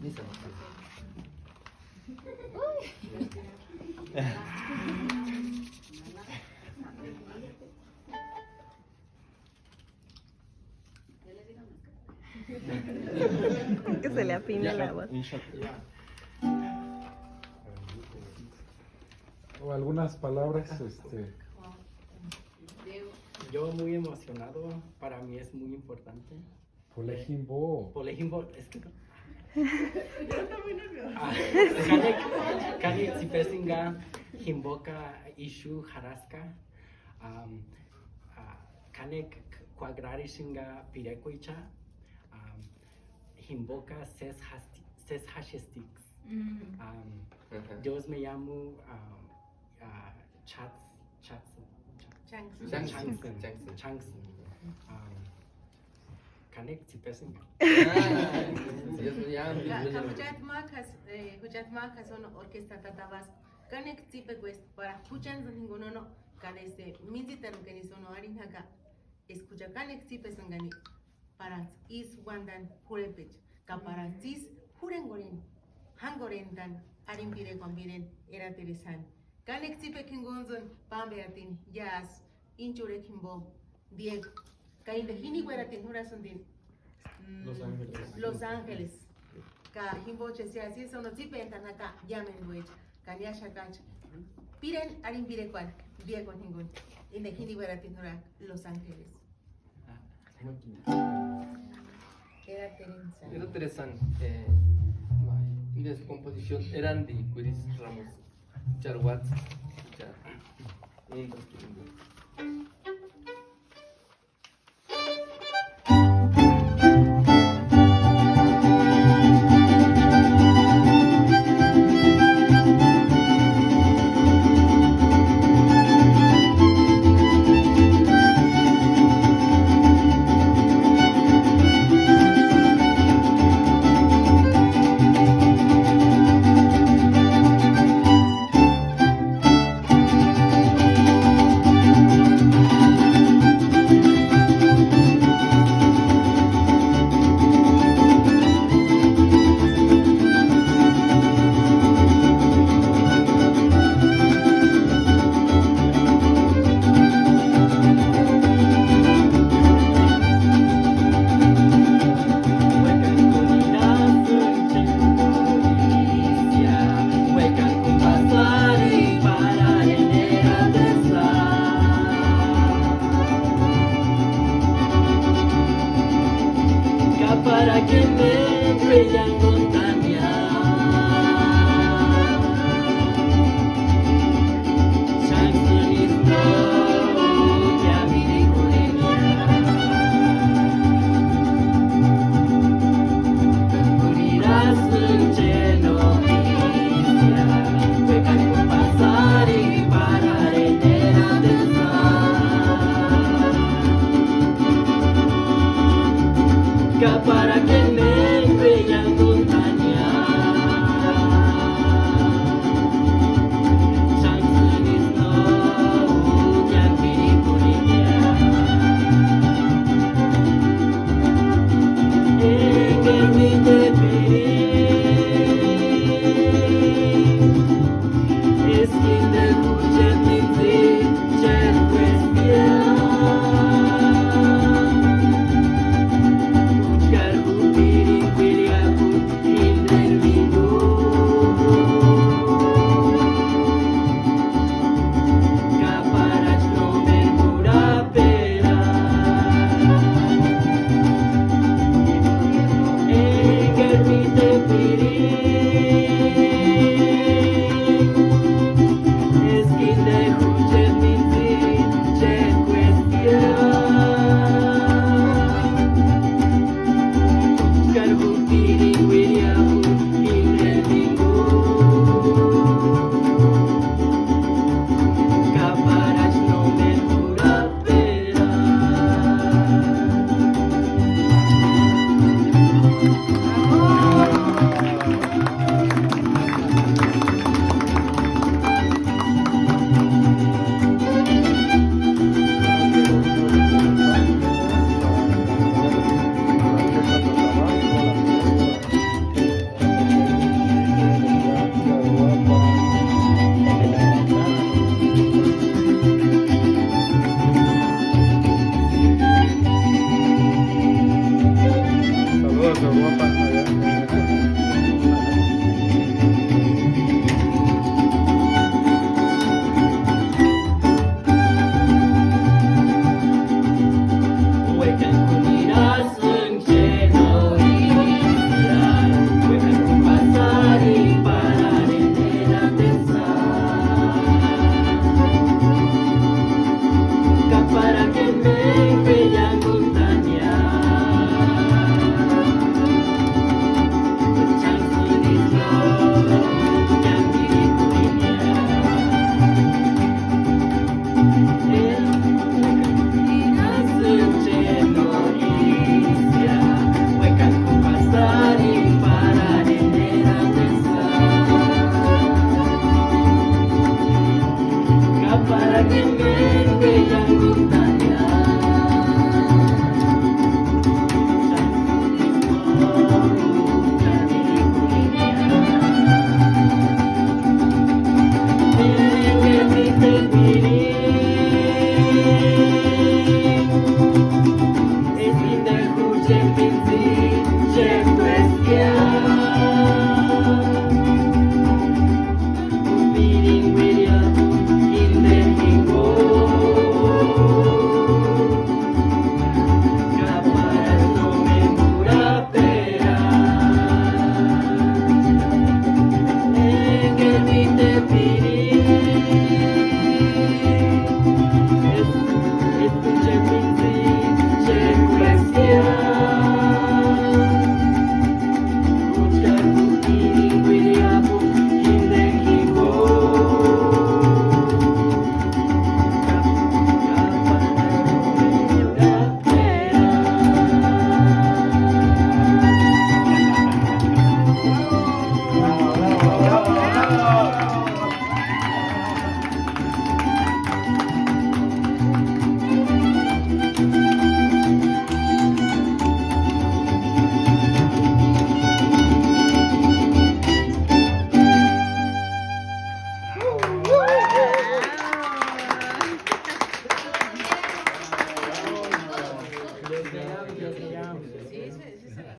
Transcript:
Lisa. Que se le afina el agua. O algunas palabras, Yo muy emocionado, para mí es muy importante. Polejimbo. Polejimbo, es que no. Yo estoy muy nerviosa. Kanek Zipesinga, Himboka, Ishu, Haraska, Kanek Quadrarishinga, Pirequicha, Himboka, Ses Hashestiks. Yo me llamo Changson. Kanek Zipesinga. Hujatma son orquesta tatabas. Kanek tipe quest para huchan ninguno no caneste minzitan que ni sono arinhaga. Escucha kanek tipe sangani para is wandan purepech. Kapara tis hurengorin hangorendan arimpire conviren era teresan. Kanek tipe kingonzon pambeatin yas inchure kimbo Diego. Kainde hini wera tinura sondin Los Ángeles. Ka himboche si así son los zipentan acá llamen wech. Kanyasha kach. Piren arin pire cual. Diego ningun. Inde hini wera tinura Los Ángeles. Era Teresa. Era interesante. En su composición eran de Quiris Ramos, Charwatz, para que me brillan montaña. Changsun historia viriculenia. Unirás